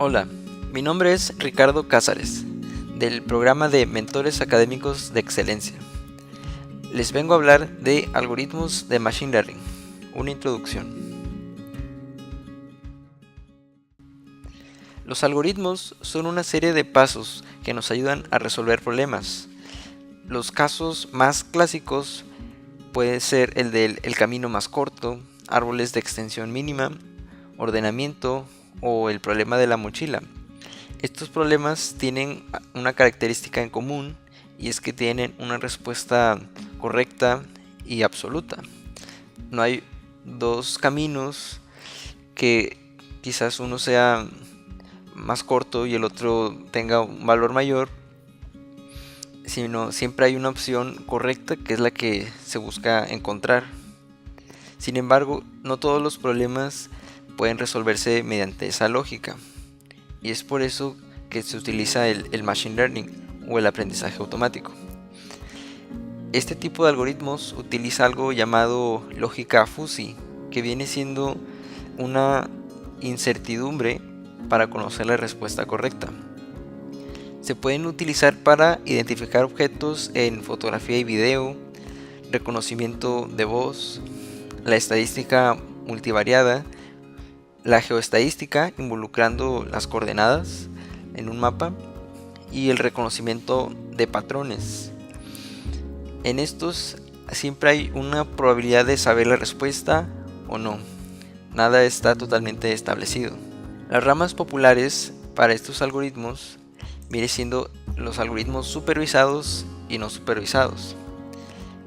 Hola, mi nombre es Ricardo Cázares, del programa de Mentores Académicos de Excelencia. Les vengo a hablar de algoritmos de Machine Learning, una introducción. Los algoritmos son una serie de pasos que nos ayudan a resolver problemas. Los casos más clásicos pueden ser el del camino más corto, árboles de extensión mínima, ordenamiento o el problema de la mochila. Estos problemas tienen una característica en común y es que tienen una respuesta correcta y absoluta. No hay dos caminos que quizás uno sea más corto y el otro tenga un valor mayor, sino siempre hay una opción correcta que es la que se busca encontrar. Sin embargo, no todos los problemas pueden resolverse mediante esa lógica. Y es por eso que se utiliza el Machine Learning o el aprendizaje automático. Este tipo de algoritmos utiliza algo llamado lógica fuzzy, que viene siendo una incertidumbre para conocer la respuesta correcta. Se pueden utilizar para identificar objetos en fotografía y video, reconocimiento de voz, la estadística multivariada, la geoestadística involucrando las coordenadas en un mapa y el reconocimiento de patrones. En estos siempre hay una probabilidad de saber la respuesta o no. Nada está totalmente establecido. Las ramas populares para estos algoritmos vienen siendo los algoritmos supervisados y no supervisados.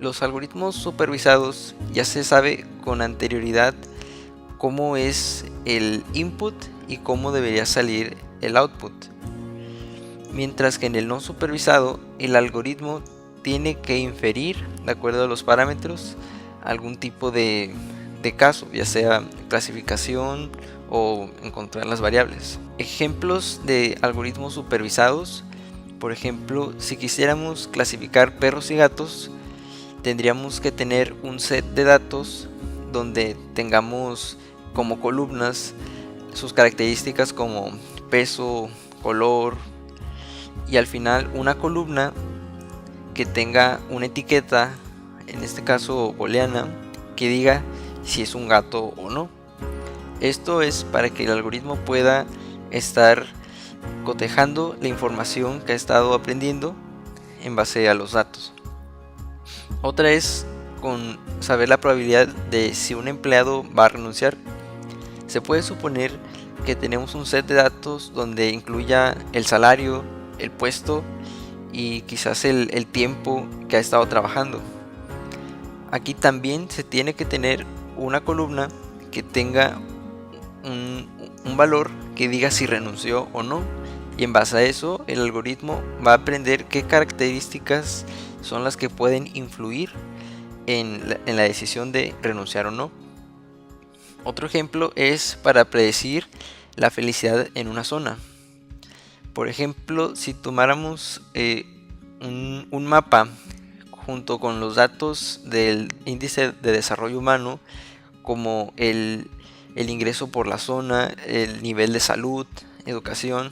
Los algoritmos supervisados ya se sabe con anterioridad cómo es el input y cómo debería salir el output. Mientras que en el no supervisado, el algoritmo tiene que inferir, de acuerdo a los parámetros, algún tipo de caso, ya sea clasificación o encontrar las variables. Ejemplos de algoritmos supervisados: por ejemplo, si quisiéramos clasificar perros y gatos, tendríamos que tener un set de datos donde tengamos como columnas sus características como peso, color, y al final una columna que tenga una etiqueta, en este caso booleana, que diga si es un gato o no. Esto es para que el algoritmo pueda estar cotejando la información que ha estado aprendiendo en base a los datos. Otra es con saber la probabilidad de si un empleado va a renunciar. Se puede suponer que tenemos un set de datos donde incluya el salario, el puesto y quizás el tiempo que ha estado trabajando. Aquí también se tiene que tener una columna que tenga un valor que diga si renunció o no, y en base a eso el algoritmo va a aprender qué características son las que pueden influir en la decisión de renunciar o no. Otro ejemplo es para predecir la felicidad en una zona. Por ejemplo, si tomáramos un mapa junto con los datos del índice de desarrollo humano, como el ingreso por la zona, el nivel de salud, educación,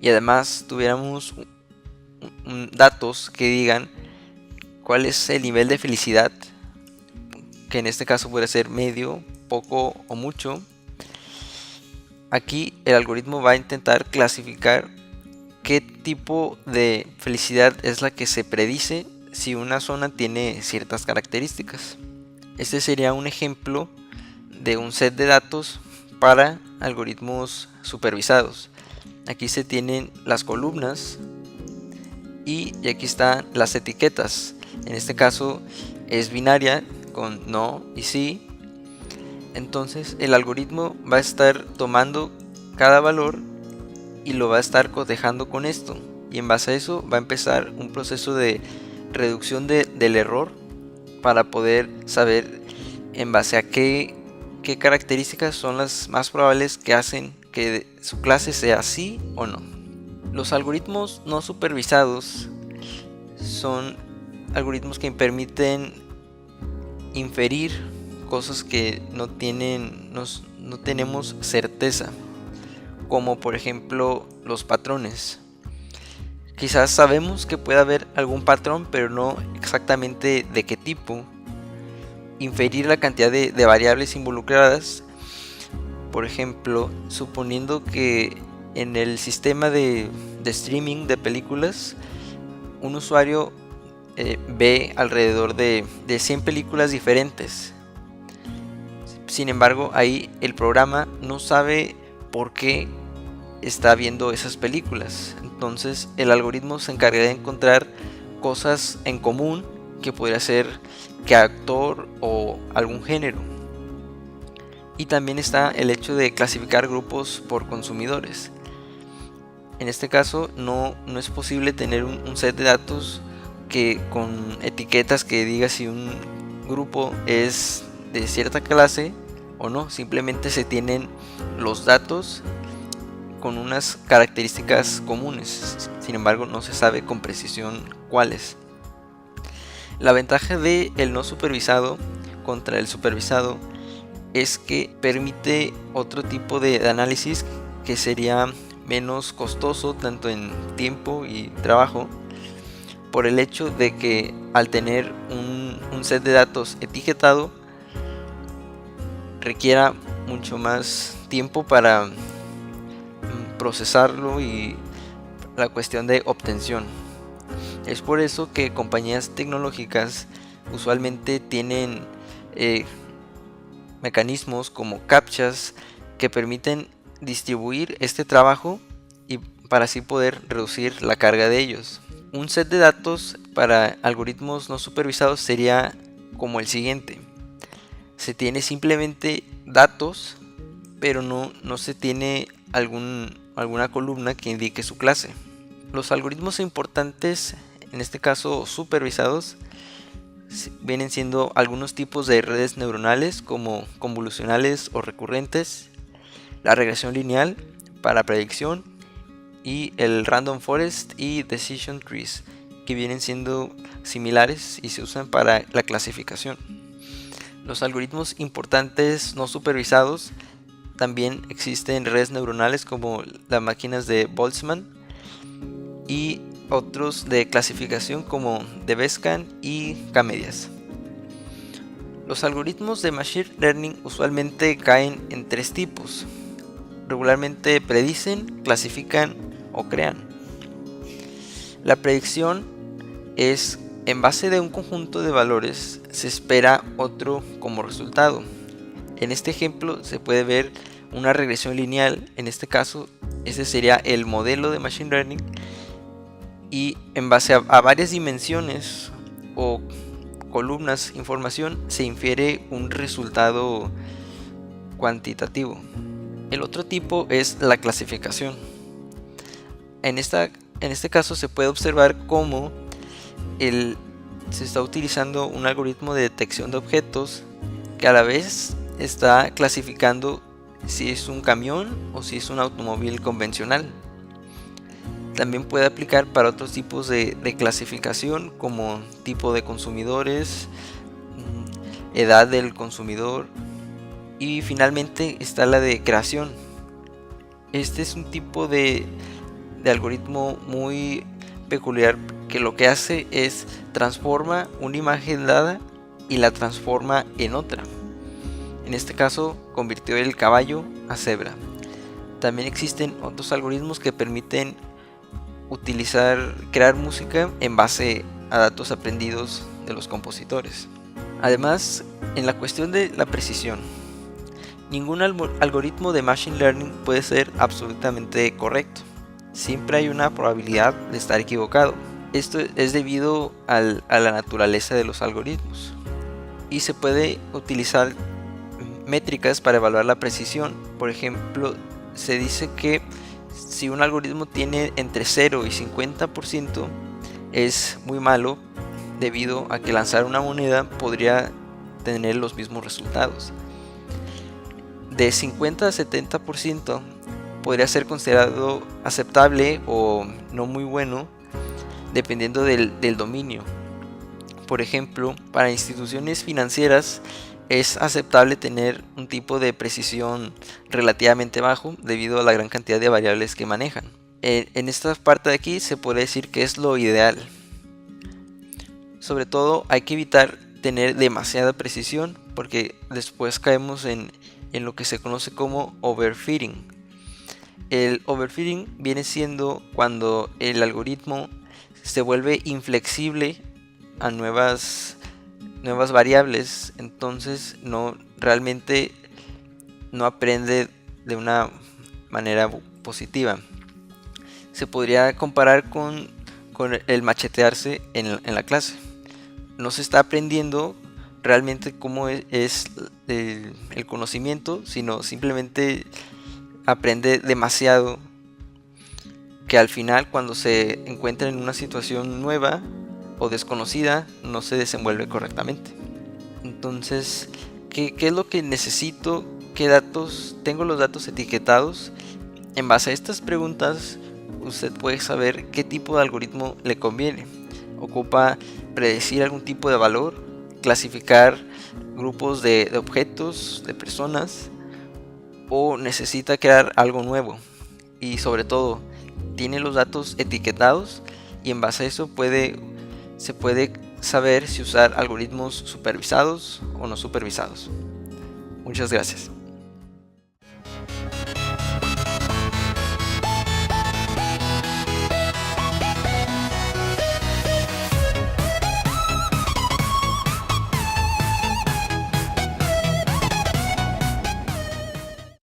y además tuviéramos datos que digan cuál es el nivel de felicidad, que en este caso puede ser medio, poco o mucho. Aquí el algoritmo va a intentar clasificar qué tipo de felicidad es la que se predice si una zona tiene ciertas características. Este sería un ejemplo de un set de datos para algoritmos supervisados. Aquí se tienen las columnas y aquí están las etiquetas. En este caso es binaria con no y sí. Entonces el algoritmo va a estar tomando cada valor y lo va a estar cotejando con esto, y en base a eso va a empezar un proceso de reducción del error para poder saber en base a qué características son las más probables que hacen que su clase sea sí o no. Los algoritmos no supervisados son algoritmos que permiten inferir cosas que no tenemos certeza. como por ejemplo los patrones. Quizás sabemos que puede haber algún patrón, pero no exactamente de qué tipo. Inferir la cantidad de variables involucradas, por ejemplo, suponiendo que en el sistema de streaming de películas, un usuario ve alrededor de 100 películas diferentes. Sin embargo, ahí el programa no sabe por qué está viendo esas películas. Entonces el algoritmo se encarga de encontrar cosas en común, que podría ser que actor o algún género. Y también está el hecho de clasificar grupos por consumidores. En este caso no es posible tener un set de datos que con etiquetas que diga si un grupo es de cierta clase o no. Simplemente se tienen los datos con unas características comunes, sin embargo no se sabe con precisión cuáles. La ventaja de el no supervisado contra el supervisado es que permite otro tipo de análisis que sería menos costoso tanto en tiempo y trabajo, por el hecho de que al tener un set de datos etiquetado requiera mucho más tiempo para procesarlo y la cuestión de obtención. Es por eso que compañías tecnológicas usualmente tienen mecanismos como captchas que permiten distribuir este trabajo y para así poder reducir la carga de ellos. Un set de datos para algoritmos no supervisados sería como el siguiente: se tiene simplemente datos, pero no se tiene alguna columna que indique su clase. Los algoritmos importantes, en este caso supervisados, vienen siendo algunos tipos de redes neuronales como convolucionales o recurrentes, la regresión lineal para predicción y el random forest y decision trees, que vienen siendo similares y se usan para la clasificación. Los algoritmos importantes no supervisados también existen redes neuronales como las máquinas de Boltzmann y otros de clasificación como DBSCAN y K-medias. Los algoritmos de Machine Learning usualmente caen en tres tipos. Regularmente predicen, clasifican o crean. La predicción es en base de un conjunto de valores, se espera otro como resultado. En este ejemplo se puede ver una regresión lineal. En este caso, ese sería el modelo de Machine Learning, y en base a varias dimensiones o columnas de información se infiere un resultado cuantitativo. El otro tipo es la clasificación. En este caso se puede observar cómo se está utilizando un algoritmo de detección de objetos que a la vez está clasificando si es un camión o si es un automóvil convencional. También puede aplicar para otros tipos de clasificación, como tipo de consumidores, edad del consumidor, y finalmente está la de creación. Este es un tipo de algoritmo muy peculiar que lo que hace es transforma una imagen dada y la transforma en otra. En este caso convirtió el caballo a cebra. También existen otros algoritmos que permiten crear música en base a datos aprendidos de los compositores. Además, en la cuestión de la precisión, ningún algoritmo de Machine Learning puede ser absolutamente correcto. Siempre hay una probabilidad de estar equivocado. Esto es debido a la naturaleza de los algoritmos. Y se puede utilizar métricas para evaluar la precisión. Por ejemplo, se dice que si un algoritmo tiene entre 0 y 50% es muy malo, debido a que lanzar una moneda podría tener los mismos resultados. De 50 a 70% podría ser considerado aceptable o no muy bueno, dependiendo del dominio. Por ejemplo, para instituciones financieras es aceptable tener un tipo de precisión relativamente bajo debido a la gran cantidad de variables que manejan. En esta parte de aquí se puede decir que es lo ideal. Sobre todo hay que evitar tener demasiada precisión porque después caemos en lo que se conoce como overfitting. El overfitting viene siendo cuando el algoritmo se vuelve inflexible a nuevas variables, entonces realmente no aprende de una manera positiva. Se podría comparar con el machetearse en la clase. No se está aprendiendo realmente cómo es el conocimiento, sino simplemente aprende demasiado, que al final, cuando se encuentra en una situación nueva o desconocida, no se desenvuelve correctamente. Entonces, ¿qué es lo que necesito? ¿Qué datos? Tengo los datos etiquetados. En base a estas preguntas, usted puede saber qué tipo de algoritmo le conviene. Ocupa predecir algún tipo de valor, clasificar grupos de objetos, de personas, o necesita crear algo nuevo. Y sobre todo, tiene los datos etiquetados, y en base a eso se puede saber si usar algoritmos supervisados o no supervisados. Muchas gracias.